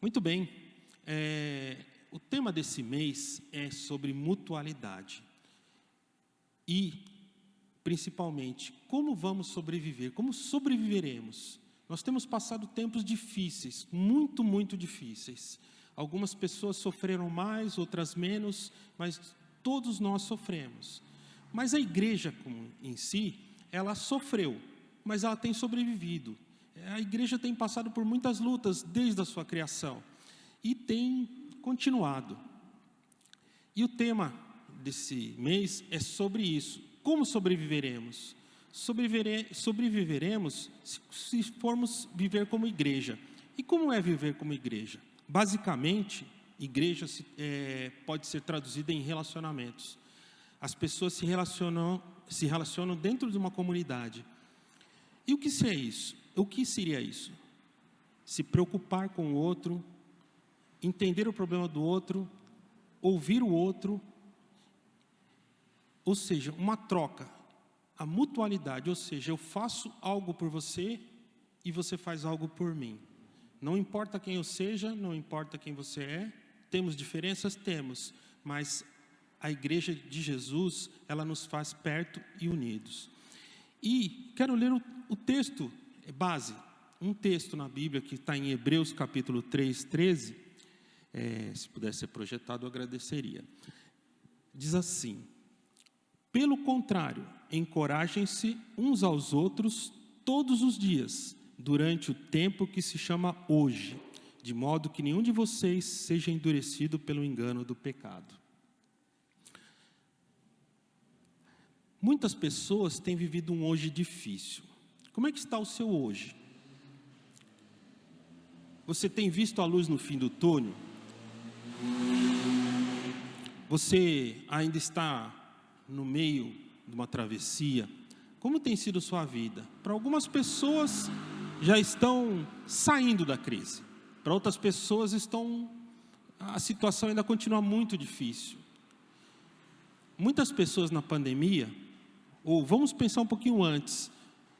Muito bem, o tema desse mês é sobre mutualidade e, principalmente, como vamos sobreviver, como sobreviveremos. Nós temos passado tempos difíceis, muito difíceis. Algumas pessoas sofreram mais, outras menos, mas todos nós sofremos. Mas a igreja em si, ela sofreu, mas ela tem sobrevivido. A igreja tem passado por muitas lutas desde a sua criação e tem continuado. E o tema desse mês é sobre isso. Como sobreviveremos? Sobreviveremos se formos viver como igreja. E como é viver como igreja? Basicamente, igreja pode ser traduzida em relacionamentos. As pessoas se relacionam dentro de uma comunidade. E o que é isso? O que seria isso? Se preocupar com o outro, entender o problema do outro, ouvir o outro, ou seja, uma troca, a mutualidade, ou seja, eu faço algo por você e você faz algo por mim. Não importa quem eu seja, não importa quem você é, temos diferenças? Temos, mas a igreja de Jesus, ela nos faz perto e unidos. E quero ler o texto base, um texto na Bíblia que está em Hebreus capítulo 3, 13, se pudesse ser projetado, eu agradeceria. Diz assim: pelo contrário, encorajem-se uns aos outros todos os dias, durante o tempo que se chama hoje, de modo que nenhum de vocês seja endurecido pelo engano do pecado. Muitas pessoas têm vivido um hoje difícil. Como é que está o seu hoje? Você tem visto a luz no fim do túnel? Você ainda está no meio de uma travessia? Como tem sido sua vida? Para algumas pessoas já estão saindo da crise. Para outras pessoas a situação ainda continua muito difícil. Muitas pessoas na pandemia, ou vamos pensar um pouquinho antes,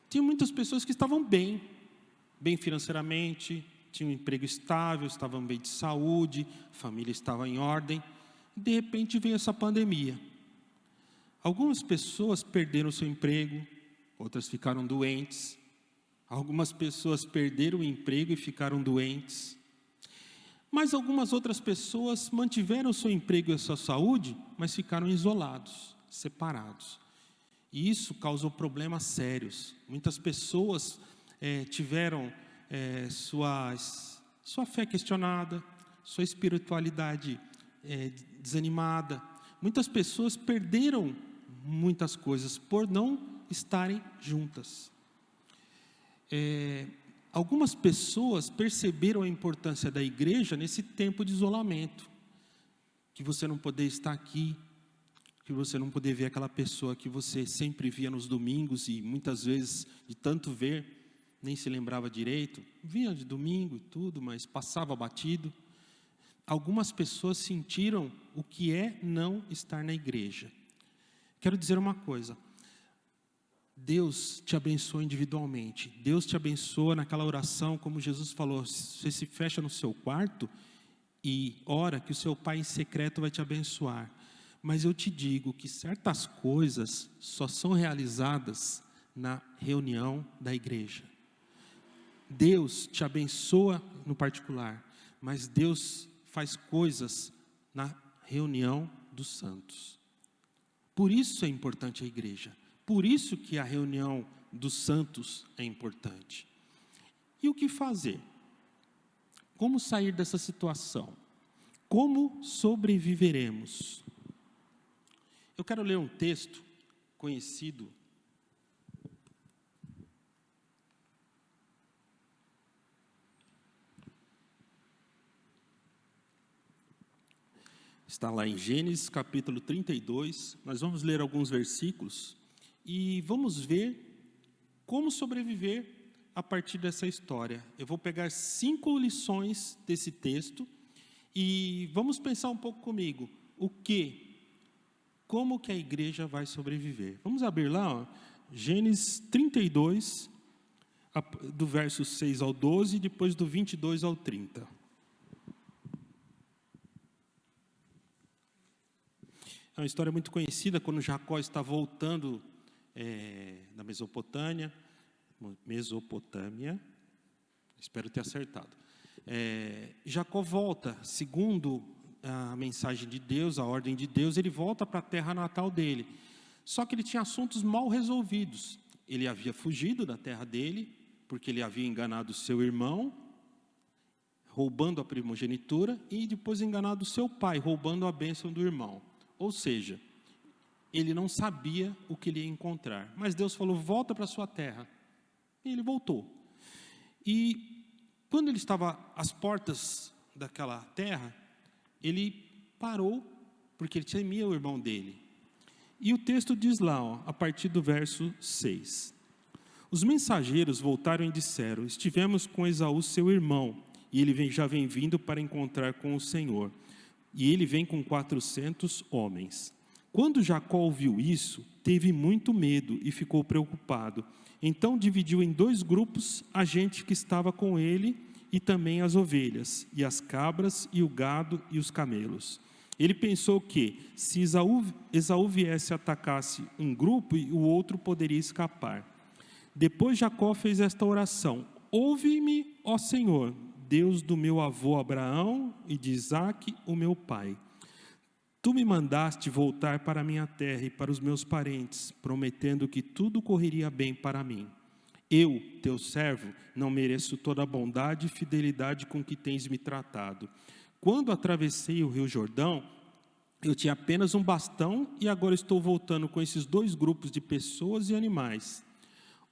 tinha muitas pessoas que estavam bem financeiramente, tinham um emprego estável, estavam bem de saúde, a família estava em ordem. De repente veio essa pandemia. Algumas pessoas perderam o seu emprego, outras ficaram doentes. Algumas pessoas perderam o emprego e ficaram doentes. Mas algumas outras pessoas mantiveram o seu emprego e a sua saúde, mas ficaram isolados, separados. E isso causou problemas sérios. Muitas pessoas tiveram sua fé questionada, sua espiritualidade desanimada. Muitas pessoas perderam muitas coisas por não estarem juntas. Algumas pessoas perceberam a importância da igreja nesse tempo de isolamento, que você não poder estar aqui, que você não poder ver aquela pessoa que você sempre via nos domingos e muitas vezes, de tanto ver, nem se lembrava direito. Via de domingo e tudo, mas passava batido. Algumas pessoas sentiram o que é não estar na igreja. Quero dizer uma coisa: Deus te abençoa individualmente. Deus te abençoa naquela oração, como Jesus falou, você se fecha no seu quarto e ora que o seu Pai em secreto vai te abençoar. Mas eu te digo que certas coisas só são realizadas na reunião da igreja. Deus te abençoa no particular, mas Deus faz coisas na reunião dos santos. Por isso é importante a igreja. Por isso que a reunião dos santos é importante. E o que fazer? Como sair dessa situação? Como sobreviveremos? Eu quero ler um texto conhecido. Está lá em Gênesis capítulo 32. Nós vamos ler alguns versículos e vamos ver como sobreviver a partir dessa história. Eu vou pegar 5 lições desse texto e vamos pensar um pouco comigo. Como que a igreja vai sobreviver? Vamos abrir lá, Gênesis 32, do verso 6 ao 12, depois do 22 ao 30. É uma história muito conhecida, quando Jacó está voltando da Mesopotâmia, espero ter acertado. Jacó volta, segundo a mensagem de Deus, a ordem de Deus, ele volta para a terra natal dele. Só que ele tinha assuntos mal resolvidos. Ele havia fugido da terra dele, porque ele havia enganado seu irmão, roubando a primogenitura, e depois enganado seu pai, roubando a bênção do irmão. Ou seja, ele não sabia o que ele ia encontrar. Mas Deus falou, volta para a sua terra. E ele voltou. E quando ele estava às portas daquela terra, ele parou, porque ele temia o irmão dele. E o texto diz lá, a partir do verso 6. Os mensageiros voltaram e disseram, estivemos com Esaú, seu irmão, e ele já vem vindo para encontrar com o Senhor. E ele vem com 400 homens. Quando Jacó ouviu isso, teve muito medo e ficou preocupado. Então dividiu em 2 grupos a gente que estava com ele e também as ovelhas, e as cabras, e o gado e os camelos. Ele pensou que, se Esaú viesse e atacasse um grupo, o outro poderia escapar. Depois Jacó fez esta oração, ouve-me, ó Senhor, Deus do meu avô Abraão e de Isaque, o meu pai. Tu me mandaste voltar para a minha terra e para os meus parentes, prometendo que tudo correria bem para mim. Eu, teu servo, não mereço toda a bondade e fidelidade com que tens me tratado. Quando atravessei o rio Jordão, eu tinha apenas um bastão e agora estou voltando com esses 2 grupos de pessoas e animais.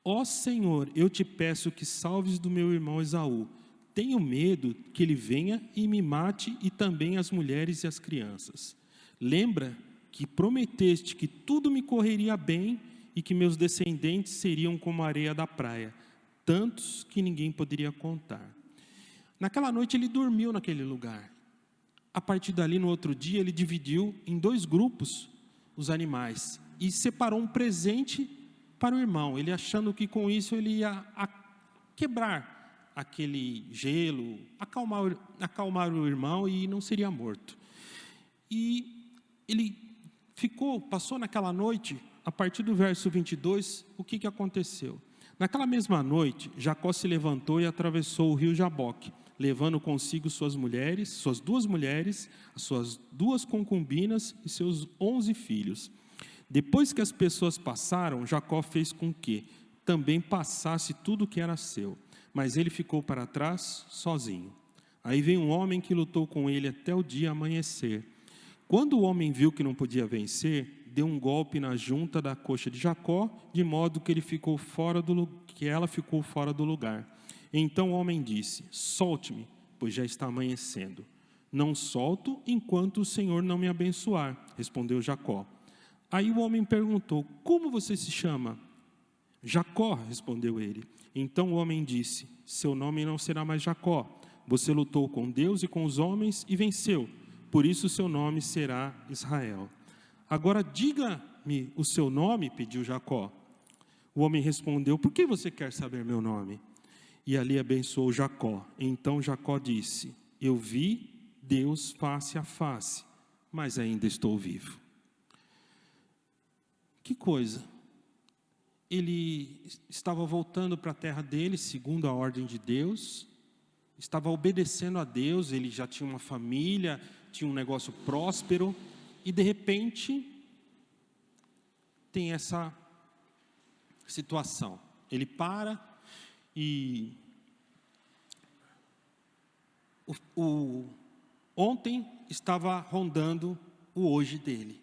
Ó Senhor, eu te peço que salves do meu irmão Esaú. Tenho medo que ele venha e me mate, e também as mulheres e as crianças. Lembra que prometeste que tudo me correria bem e que meus descendentes seriam como a areia da praia, tantos que ninguém poderia contar. Naquela noite ele dormiu naquele lugar. A partir dali, no outro dia, ele dividiu em 2 grupos os animais e separou um presente para o irmão, ele achando que com isso ele ia quebrar aquele gelo, acalmar o irmão e não seria morto. E ele passou naquela noite, a partir do verso 22, o que aconteceu? Naquela mesma noite, Jacó se levantou e atravessou o rio Jaboque, levando consigo suas 2 mulheres, as suas 2 concubinas e seus 11 filhos. Depois que as pessoas passaram, Jacó fez com que também passasse tudo o que era seu, mas ele ficou para trás sozinho. Aí veio um homem que lutou com ele até o dia amanhecer. Quando o homem viu que não podia vencer, deu um golpe na junta da coxa de Jacó, de modo que ela ficou fora do lugar. Então o homem disse, solte-me, pois já está amanhecendo. Não solto enquanto o Senhor não me abençoar, respondeu Jacó. Aí o homem perguntou, como você se chama? Jacó, respondeu ele. Então o homem disse, seu nome não será mais Jacó. Você lutou com Deus e com os homens e venceu. Por isso seu nome será Israel. Agora diga-me o seu nome, pediu Jacó. O homem respondeu, por que você quer saber meu nome? E ali abençoou Jacó. Então Jacó disse, eu vi Deus face a face, mas ainda estou vivo. Que coisa! Ele estava voltando para a terra dele, segundo a ordem de Deus, estava obedecendo a Deus, ele já tinha uma família, tinha um negócio próspero, e de repente tem essa situação. Ele para e ontem estava rondando o hoje dele.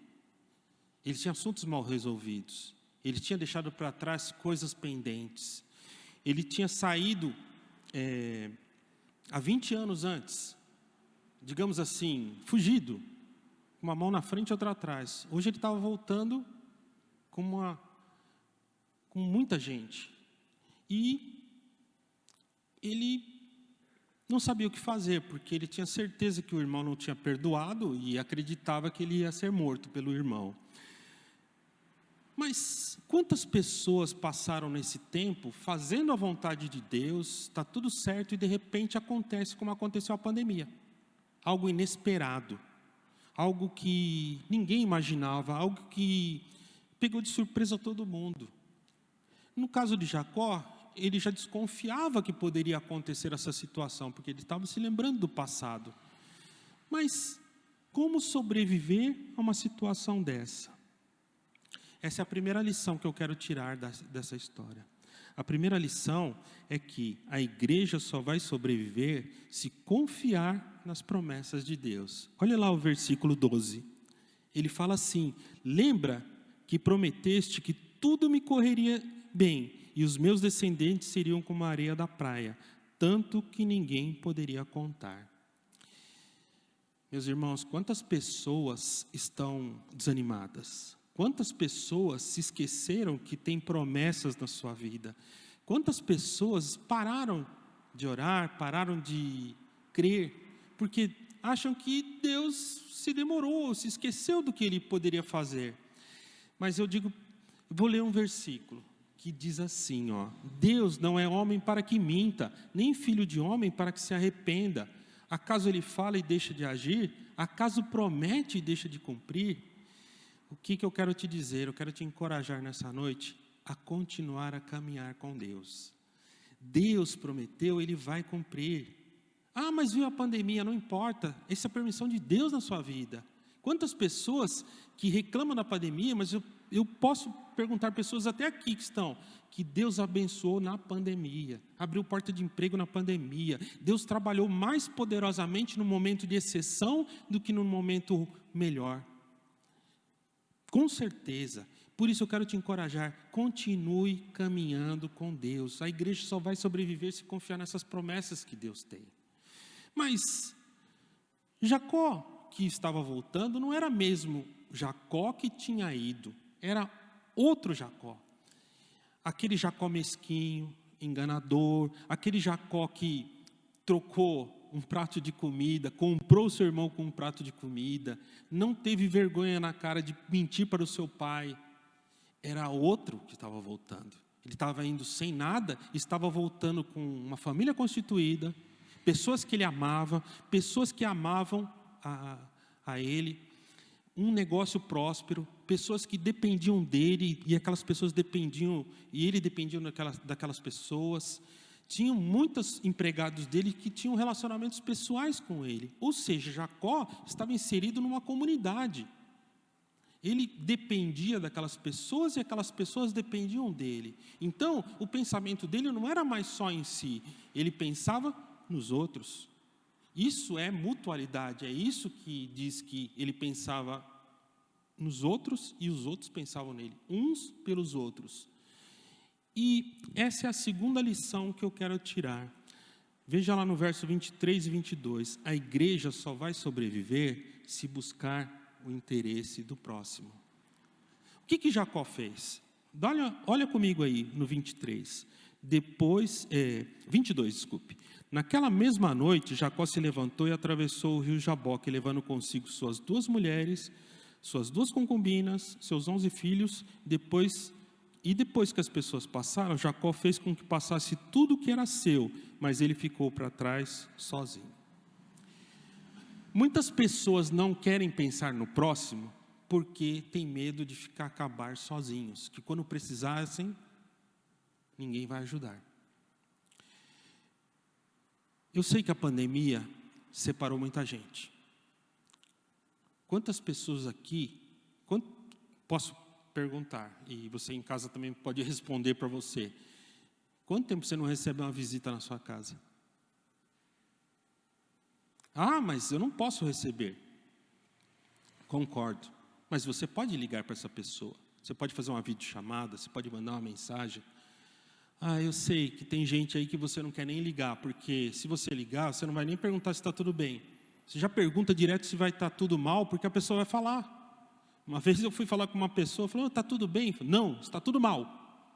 Ele tinha assuntos mal resolvidos. Ele tinha deixado para trás coisas pendentes. Ele tinha saído há 20 anos antes, digamos assim, fugido, com uma mão na frente e outra atrás. Hoje ele estava voltando com muita gente. E ele não sabia o que fazer, porque ele tinha certeza que o irmão não tinha perdoado e acreditava que ele ia ser morto pelo irmão. Mas quantas pessoas passaram nesse tempo fazendo a vontade de Deus, está tudo certo e de repente acontece como aconteceu a pandemia, algo inesperado. algo que ninguém imaginava, algo que pegou de surpresa todo mundo. No caso de Jacó, ele já desconfiava que poderia acontecer essa situação, porque ele estava se lembrando do passado. Mas como sobreviver a uma situação dessa? Essa é a primeira lição que eu quero tirar dessa história. A primeira lição é que a igreja só vai sobreviver se confiar nas promessas de Deus. Olha lá o versículo 12. Ele fala assim: lembra que prometeste que tudo me correria bem, e os meus descendentes seriam como a areia da praia, tanto que ninguém poderia contar. Meus irmãos, quantas pessoas estão desanimadas? Quantas pessoas se esqueceram que tem promessas na sua vida? Quantas pessoas pararam de orar, pararam de crer, porque acham que Deus se demorou, se esqueceu do que Ele poderia fazer? Mas eu vou ler um versículo que diz assim, Deus não é homem para que minta, nem filho de homem para que se arrependa. Acaso Ele fala e deixa de agir? Acaso promete e deixa de cumprir? O que eu quero te dizer? Eu quero te encorajar nessa noite a continuar a caminhar com Deus. Deus prometeu, Ele vai cumprir. Ah, mas veio a pandemia, não importa. Essa é a permissão de Deus na sua vida. Quantas pessoas que reclamam da pandemia, mas eu posso perguntar pessoas até aqui que estão, que Deus abençoou na pandemia, abriu porta de emprego na pandemia, Deus trabalhou mais poderosamente no momento de exceção do que no momento melhor. Com certeza. Por isso eu quero te encorajar, continue caminhando com Deus. A igreja só vai sobreviver se confiar nessas promessas que Deus tem. Mas Jacó, que estava voltando, não era mesmo Jacó que tinha ido, era outro Jacó. Aquele mesquinho, enganador, aquele Jacó que trocou um prato de comida, comprou o seu irmão com um prato de comida, não teve vergonha na cara de mentir para o seu pai. Era outro que estava voltando. Ele estava indo sem nada, estava voltando com uma família constituída, pessoas que ele amava, pessoas que amavam a ele, um negócio próspero, pessoas que dependiam dele, e aquelas pessoas dependiam, e ele dependia daquelas pessoas. Tinham muitos empregados dele que tinham relacionamentos pessoais com ele. Ou seja, Jacó estava inserido numa comunidade. Ele dependia daquelas pessoas e aquelas pessoas dependiam dele. Então, o pensamento dele não era mais só em si, ele pensava nos outros. Isso é mutualidade, é isso que diz que ele pensava nos outros e os outros pensavam nele, uns pelos outros. E essa é a segunda lição que eu quero tirar. Veja lá no verso 23 e 22. A igreja só vai sobreviver se buscar o interesse do próximo. O que Jacó fez? Olha comigo aí no 23. 22, desculpe. Naquela mesma noite, Jacó se levantou e atravessou o rio Jaboque, levando consigo suas 2 mulheres, suas 2 concubinas, seus 11 filhos. Depois que as pessoas passaram, Jacó fez com que passasse tudo o que era seu, mas ele ficou para trás sozinho. Muitas pessoas não querem pensar no próximo porque tem medo de acabar sozinhos, que quando precisassem, ninguém vai ajudar. Eu sei que a pandemia separou muita gente. Quantas pessoas aqui, posso perguntar, e você em casa também pode responder para você, quanto tempo você não recebe uma visita na sua casa? Ah, mas eu não posso receber. Concordo, mas você pode ligar para essa pessoa, você pode fazer uma videochamada, você pode mandar uma mensagem. Ah, eu sei que tem gente aí que você não quer nem ligar, porque se você ligar, você não vai nem perguntar se está tudo bem. Você já pergunta direto se vai estar tudo mal, porque a pessoa vai falar. Uma vez eu fui falar com uma pessoa, falou, está tudo bem? Falei, não, está tudo mal.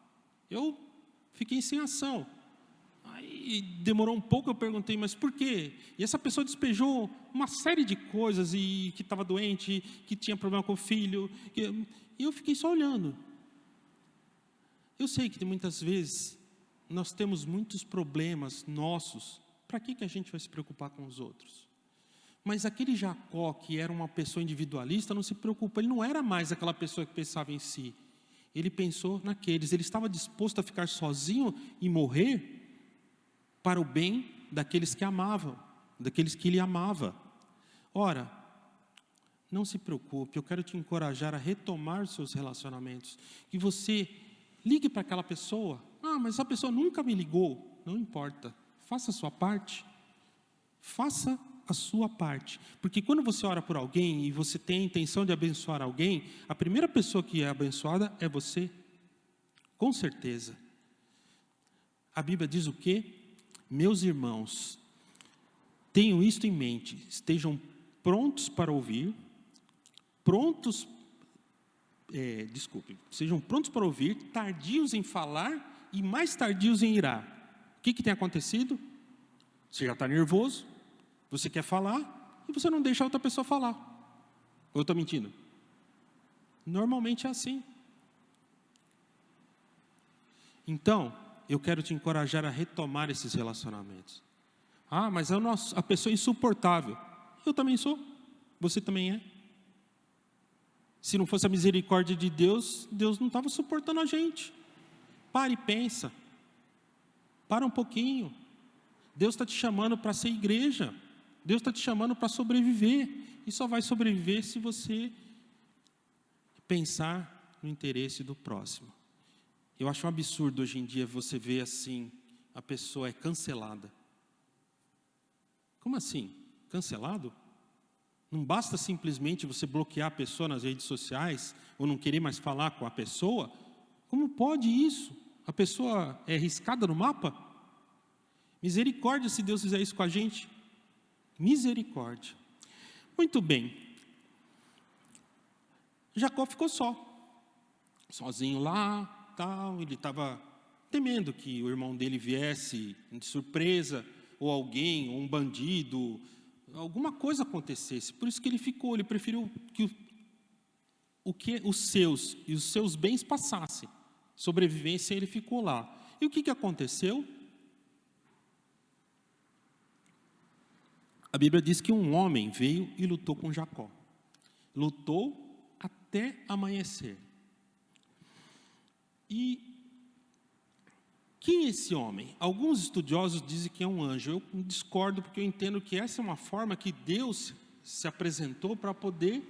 Eu fiquei sem ação. Aí demorou um pouco, eu perguntei, mas por quê? E essa pessoa despejou uma série de coisas, e que estava doente, que tinha problema com o filho, e eu fiquei só olhando. Eu sei que muitas vezes nós temos muitos problemas nossos, para que a gente vai se preocupar com os outros? Mas aquele Jacó, que era uma pessoa individualista, não se preocupa, ele não era mais aquela pessoa que pensava em si. Ele pensou naqueles, ele estava disposto a ficar sozinho e morrer para o bem daqueles que amavam, daqueles que ele amava. Ora, não se preocupe, eu quero te encorajar a retomar os seus relacionamentos. Que você ligue para aquela pessoa. Mas essa pessoa nunca me ligou. Não importa, faça a sua parte. Faça a sua parte. Porque quando você ora por alguém e você tem a intenção de abençoar alguém, a primeira pessoa que é abençoada é você. Com certeza. A Bíblia diz o quê? Meus irmãos, tenham isto em mente, estejam prontos para ouvir, sejam prontos para ouvir, tardios em falar e mais tardios em irar. O que tem acontecido? Você já está nervoso, você quer falar e você não deixa a outra pessoa falar. Ou eu estou mentindo? Normalmente é assim. Então, eu quero te encorajar a retomar esses relacionamentos. Mas a pessoa é insuportável. Eu também sou, você também é. Se não fosse a misericórdia de Deus, Deus não estava suportando a gente. Para e pensa. Para um pouquinho. Deus está te chamando para ser igreja. Deus está te chamando para sobreviver. E só vai sobreviver se você pensar no interesse do próximo. Eu acho um absurdo hoje em dia você ver assim, a pessoa é cancelada. Como assim? Cancelado? Não basta simplesmente você bloquear a pessoa nas redes sociais ou não querer mais falar com a pessoa? Como pode isso? A pessoa é riscada no mapa? Misericórdia se Deus fizer isso com a gente. Misericórdia. Muito bem. Jacó ficou sozinho lá, tal. Ele estava temendo que o irmão dele viesse de surpresa, ou alguém, ou um bandido, alguma coisa acontecesse. Por isso que ele ficou, ele preferiu que os seus bens passassem. Sobrevivência, ele ficou lá. E o que aconteceu? A Bíblia diz que um homem veio e lutou com Jacó. Lutou até amanhecer. E quem é esse homem? Alguns estudiosos dizem que é um anjo. Eu discordo porque eu entendo que essa é uma forma que Deus se apresentou para poder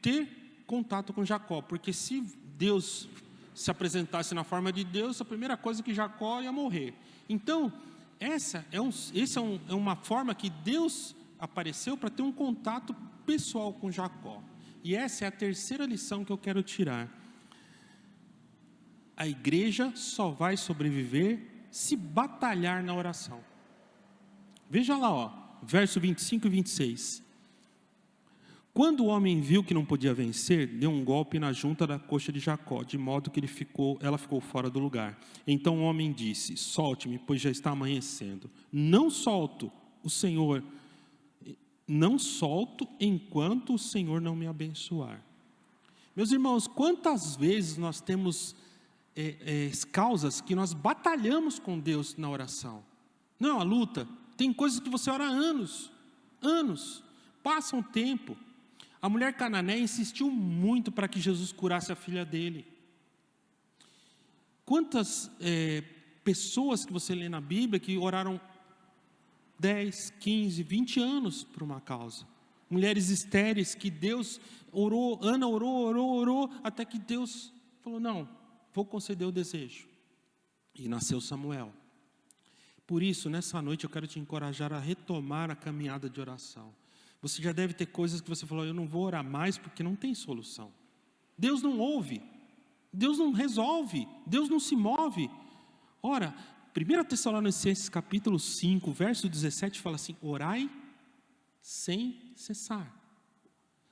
ter contato com Jacó. Porque se Deus se apresentasse na forma de Deus, a primeira coisa é que Jacó ia morrer. Então, essa é uma forma que Deus apareceu para ter um contato pessoal com Jacó. E essa é a terceira lição que eu quero tirar. A igreja só vai sobreviver se batalhar na oração. Veja lá, verso 25 e 26. Quando o homem viu que não podia vencer, deu um golpe na junta da coxa de Jacó, de modo que ela ficou fora do lugar. Então o homem disse: solte-me, pois já está amanhecendo. Não solto enquanto o Senhor não me abençoar. Meus irmãos, quantas vezes nós temos causas que nós batalhamos com Deus na oração? Não, a luta. Tem coisas que você ora há anos, passa um tempo. A mulher cananeia insistiu muito para que Jesus curasse a filha dele. Quantas pessoas que você lê na Bíblia que oraram 10, 15, 20 anos por uma causa? Mulheres estéreis que Deus orou, Ana orou, até que Deus falou: não, vou conceder o desejo. E nasceu Samuel. Por isso, nessa noite eu quero te encorajar a retomar a caminhada de oração. Você já deve ter coisas que você falou: eu não vou orar mais porque não tem solução. Deus não ouve, Deus não resolve, Deus não se move. Ora, 1 Tessalonicenses capítulo 5, verso 17 fala assim: orai sem cessar.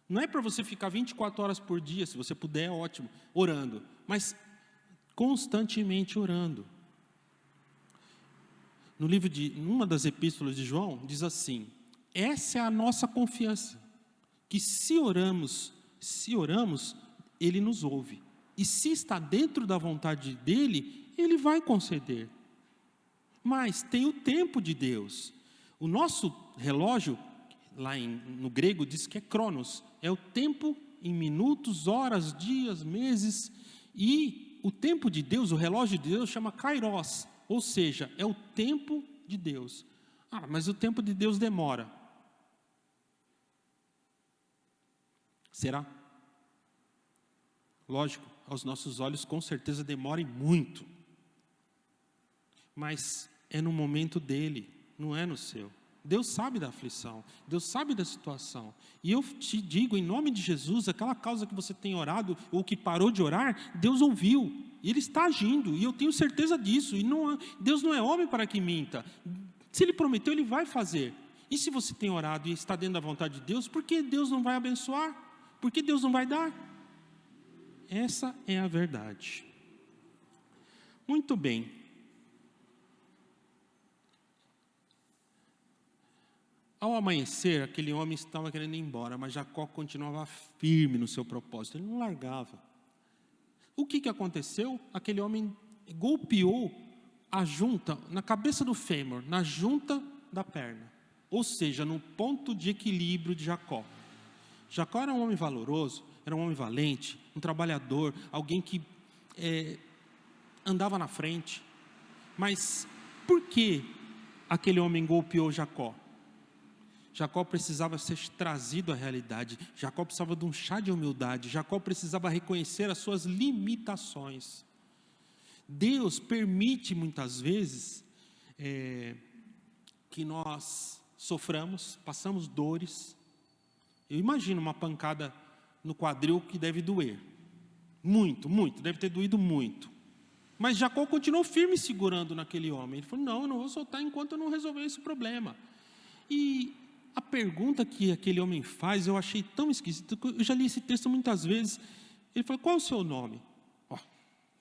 Não é para você ficar 24 horas por dia, se você puder, é ótimo, orando, mas constantemente orando. Numa das epístolas de João, diz assim: essa é a nossa confiança, que se oramos, Ele nos ouve. E se está dentro da vontade dEle, Ele vai conceder. Mas tem o tempo de Deus. O nosso relógio, lá no grego, diz que é cronos. É o tempo em minutos, horas, dias, meses. E o tempo de Deus, o relógio de Deus, chama kairos. Ou seja, é o tempo de Deus. Mas o tempo de Deus demora. Será? Lógico, aos nossos olhos com certeza demora muito. Mas é no momento dele, não é no seu. Deus sabe da aflição, Deus sabe da situação. E eu te digo, em nome de Jesus, aquela causa que você tem orado, ou que parou de orar, Deus ouviu. E Ele está agindo, e eu tenho certeza disso. E Deus não é homem para que minta. Se Ele prometeu, Ele vai fazer. E se você tem orado e está dentro da vontade de Deus, por que Deus não vai abençoar? Por que Deus não vai dar? Essa é a verdade. Muito bem. Ao amanhecer, aquele homem estava querendo ir embora, mas Jacó continuava firme no seu propósito, ele não largava. O que aconteceu? Aquele homem golpeou a junta, na cabeça do fêmur, na junta da perna, ou seja, no ponto de equilíbrio de Jacó. Jacó era um homem valoroso, era um homem valente, um trabalhador, alguém que andava na frente. Mas por que aquele homem golpeou Jacó? Jacó precisava ser trazido à realidade. Jacó precisava de um chá de humildade. Jacó precisava reconhecer as suas limitações. Deus permite muitas vezes que nós soframos, passamos dores. Eu imagino uma pancada no quadril que deve doer. Muito, muito, deve ter doído muito. Mas Jacó continuou firme segurando naquele homem. Ele falou, não, eu não vou soltar enquanto eu não resolver esse problema. E a pergunta que aquele homem faz, eu achei tão esquisita, eu já li esse texto muitas vezes. Ele falou, qual é o seu nome?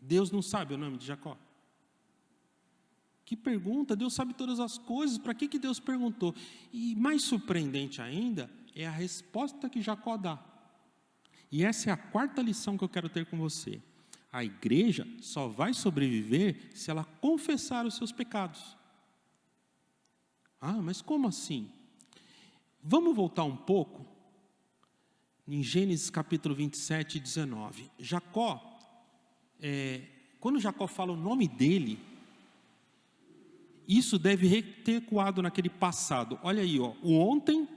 Deus não sabe o nome de Jacó? Que pergunta, Deus sabe todas as coisas, para que Deus perguntou? E mais surpreendente ainda, é a resposta que Jacó dá. E essa é a quarta lição que eu quero ter com você. A igreja só vai sobreviver se ela confessar os seus pecados. Mas como assim? Vamos voltar um pouco em Gênesis capítulo 27, 19. Jacó, quando Jacó fala o nome dele, isso deve ter ecoado naquele passado. Olha aí, o ontem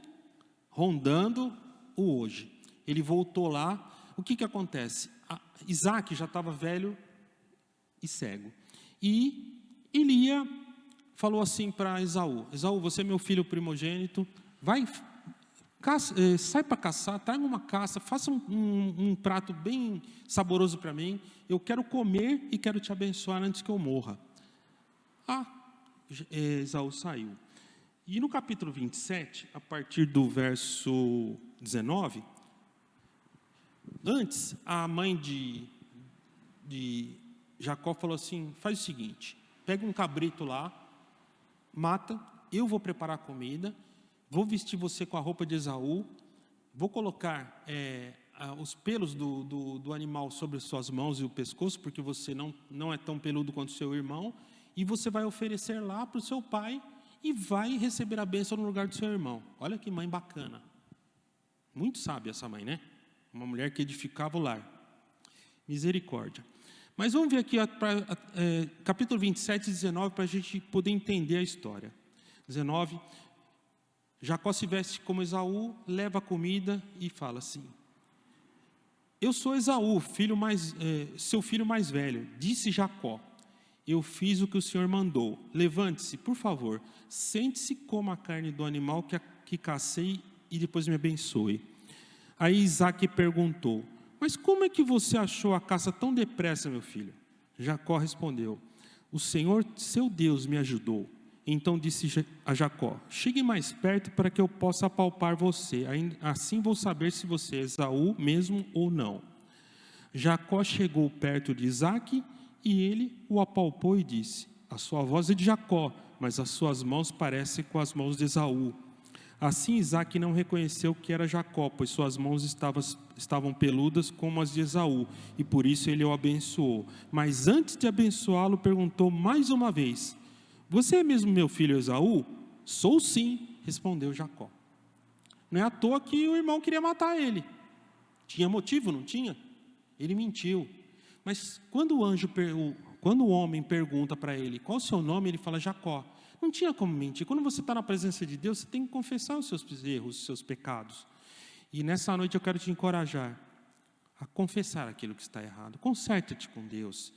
rondando o hoje. Ele voltou lá, o que acontece? Isaac já estava velho e cego. E Elia falou assim para Esaú, Esaú, você é meu filho primogênito, sai para caçar, traga uma caça, faça um prato bem saboroso para mim, eu quero comer e quero te abençoar antes que eu morra. Esaú saiu. E no capítulo 27, a partir do verso 19, antes a mãe de Jacó falou assim, faz o seguinte, pega um cabrito lá, mata, eu vou preparar a comida, vou vestir você com a roupa de Esaú, vou colocar os pelos do animal sobre suas mãos e o pescoço, porque você não é tão peludo quanto seu irmão, e você vai oferecer lá para o seu pai, e vai receber a bênção no lugar do seu irmão. Olha que mãe bacana. Muito sábia essa mãe, né? Uma mulher que edificava o lar. Misericórdia. Mas vamos ver aqui capítulo 27 e 19, para a gente poder entender a história. 19... Jacó se veste como Esaú, leva a comida e fala assim, eu sou Esaú, seu filho mais velho, disse Jacó, eu fiz o que o Senhor mandou, levante-se, por favor, sente-se, coma a carne do animal que cacei e depois me abençoe. Aí Isaac perguntou, mas como é que você achou a caça tão depressa, meu filho? Jacó respondeu, o Senhor, seu Deus, me ajudou. Então disse a Jacó, chegue mais perto para que eu possa apalpar você, assim vou saber se você é Esaú mesmo ou não. Jacó chegou perto de Isaque e ele o apalpou e disse, a sua voz é de Jacó, mas as suas mãos parecem com as mãos de Esaú. Assim Isaque não reconheceu que era Jacó, pois suas mãos estavam peludas como as de Esaú, e por isso ele o abençoou. Mas antes de abençoá-lo, perguntou mais uma vez, você é mesmo meu filho Esaú? Sou sim, respondeu Jacó. Não é à toa que o irmão queria matar ele. Tinha motivo, não tinha? Ele mentiu. Mas quando o homem pergunta para ele, qual o seu nome? Ele fala Jacó. Não tinha como mentir. Quando você está na presença de Deus, você tem que confessar os seus erros, os seus pecados. E nessa noite eu quero te encorajar a confessar aquilo que está errado. Conserta-te com Deus.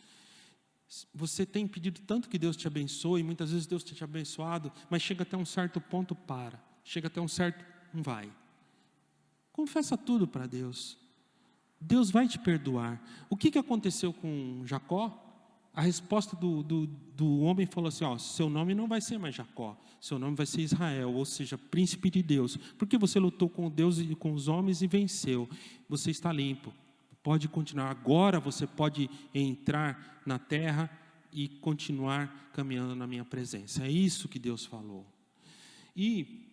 Você tem pedido tanto que Deus te abençoe, muitas vezes Deus tem te abençoado, mas chega até um certo ponto, chega até um certo, não vai. Confessa tudo para Deus. Deus vai te perdoar. O que aconteceu com Jacó? A resposta do homem falou assim, seu nome não vai ser mais Jacó, seu nome vai ser Israel, ou seja, príncipe de Deus, porque você lutou com Deus e com os homens e venceu, você está limpo, pode continuar, agora você pode entrar na terra e continuar caminhando na minha presença. É isso que Deus falou. E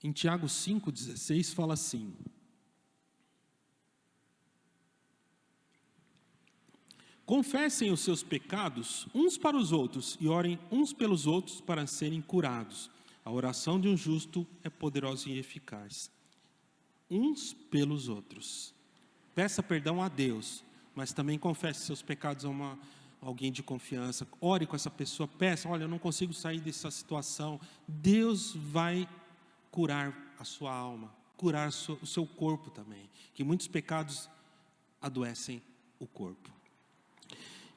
em Tiago 5,16 fala assim: confessem os seus pecados uns para os outros e orem uns pelos outros para serem curados. A oração de um justo é poderosa e eficaz. Uns pelos outros. Peça perdão a Deus, mas também confesse seus pecados a alguém de confiança. Ore com essa pessoa, peça, olha, eu não consigo sair dessa situação. Deus vai curar a sua alma, curar o seu corpo também, que muitos pecados adoecem o corpo.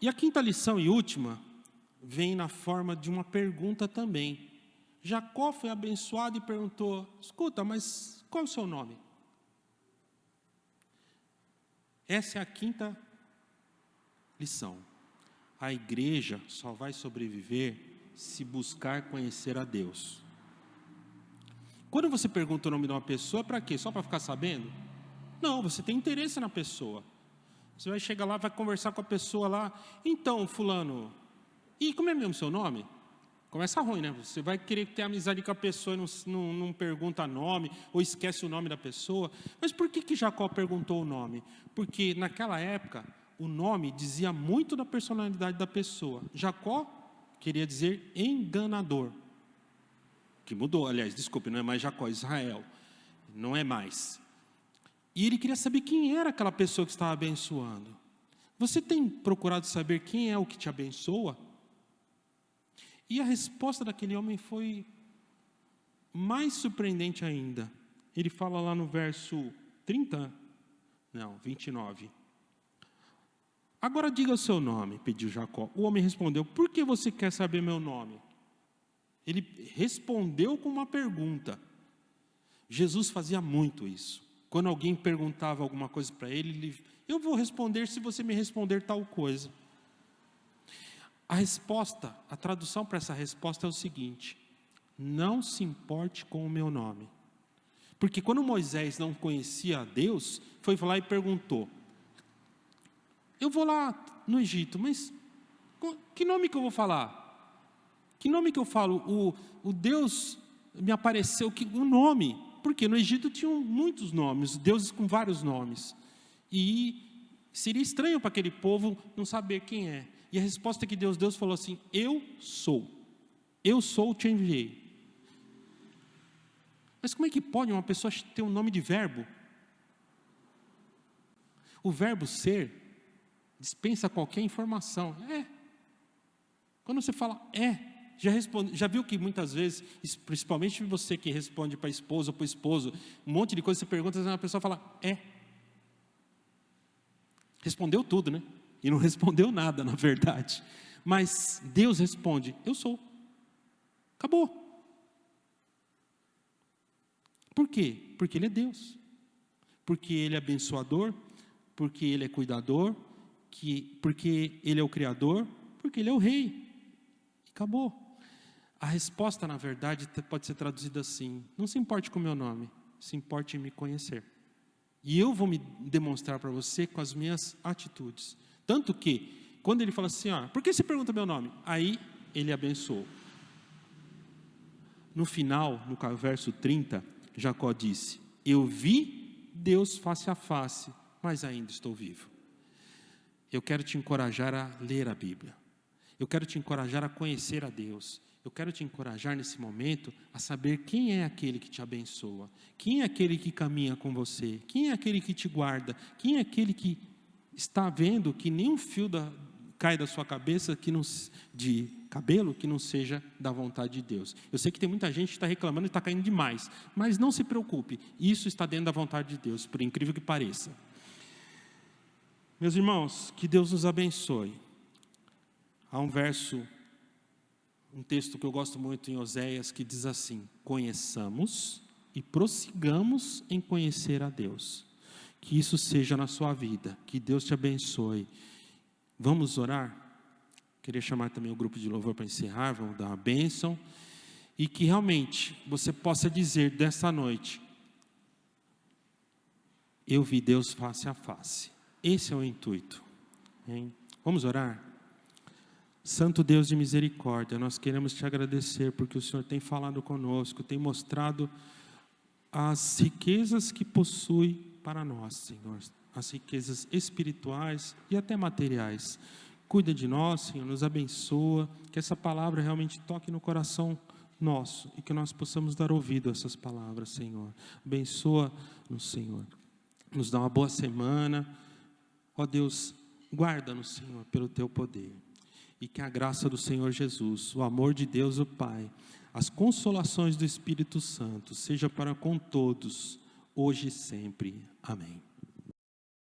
E a quinta lição e última vem na forma de uma pergunta também. Jacó foi abençoado e perguntou, escuta, mas qual é o seu nome? Essa é a quinta lição. A igreja só vai sobreviver se buscar conhecer a Deus. Quando você pergunta o nome de uma pessoa, para quê? Só para ficar sabendo? Não, você tem interesse na pessoa. Você vai chegar lá, vai conversar com a pessoa lá. Então, fulano, e como é mesmo o seu nome? Começa ruim, né? Você vai querer ter amizade com a pessoa e não pergunta nome, ou esquece o nome da pessoa. Mas por que Jacó perguntou o nome? Porque naquela época, o nome dizia muito da personalidade da pessoa. Jacó queria dizer enganador. Que mudou, aliás, desculpe, não é mais Jacó, Israel. Não é mais. E ele queria saber quem era aquela pessoa que estava abençoando. Você tem procurado saber quem é o que te abençoa? E a resposta daquele homem foi mais surpreendente ainda. Ele fala lá no verso 29. Agora diga o seu nome, pediu Jacó. O homem respondeu, por que você quer saber meu nome? Ele respondeu com uma pergunta. Jesus fazia muito isso. Quando alguém perguntava alguma coisa para ele, eu vou responder se você me responder tal coisa. A resposta, a tradução para essa resposta é o seguinte: não se importe com o meu nome. Porque quando Moisés não conhecia a Deus, foi lá e perguntou, eu vou lá no Egito, mas que nome que eu vou falar? Que nome que eu falo? O Deus me apareceu, o nome, porque no Egito tinham muitos nomes, deuses com vários nomes. E seria estranho para aquele povo não saber quem é. E a resposta que Deus falou assim, eu sou, te enviei. Mas como é que pode uma pessoa ter um nome de verbo? O verbo ser dispensa qualquer informação. Quando você fala já viu que muitas vezes, principalmente você que responde para a esposa ou para o esposo, um monte de coisa você pergunta, e a pessoa fala respondeu tudo, né? E não respondeu nada, na verdade. Mas Deus responde, eu sou. Acabou. Por quê? Porque Ele é Deus. Porque Ele é abençoador. Porque Ele é cuidador. Porque Ele é o Criador. Porque Ele é o Rei. Acabou. A resposta, na verdade, pode ser traduzida assim, não se importe com o meu nome, se importe em me conhecer. E eu vou me demonstrar para você com as minhas atitudes. Tanto que, quando ele fala assim, por que você pergunta meu nome? Aí, ele abençoou. No final, no verso 30, Jacó disse, eu vi Deus face a face, mas ainda estou vivo. Eu quero te encorajar a ler a Bíblia. Eu quero te encorajar a conhecer a Deus. Eu quero te encorajar nesse momento a saber quem é aquele que te abençoa, quem é aquele que caminha com você, quem é aquele que te guarda, quem é aquele que está vendo que nenhum fio cai da sua cabeça de cabelo que não seja da vontade de Deus. Eu sei que tem muita gente que está reclamando e está caindo demais, mas não se preocupe, isso está dentro da vontade de Deus, por incrível que pareça. Meus irmãos, que Deus nos abençoe. Há um texto que eu gosto muito em Oséias que diz assim: conheçamos e prossigamos em conhecer a Deus. Que isso seja na sua vida, que Deus te abençoe. Vamos orar? Queria chamar também o grupo de louvor para encerrar, vamos dar uma bênção. E que realmente você possa dizer dessa noite: eu vi Deus face a face. Esse é o intuito. Hein? Vamos orar? Santo Deus de misericórdia, nós queremos te agradecer porque o Senhor tem falado conosco, tem mostrado as riquezas que possui para nós, Senhor, as riquezas espirituais e até materiais. Cuida de nós, Senhor, nos abençoa, que essa palavra realmente toque no coração nosso e que nós possamos dar ouvido a essas palavras, Senhor. Abençoa-nos, Senhor. Nos dá uma boa semana. Ó Deus, guarda-nos, Senhor, pelo teu poder. E que a graça do Senhor Jesus, o amor de Deus o Pai, as consolações do Espírito Santo, seja para com todos, hoje e sempre. Amém.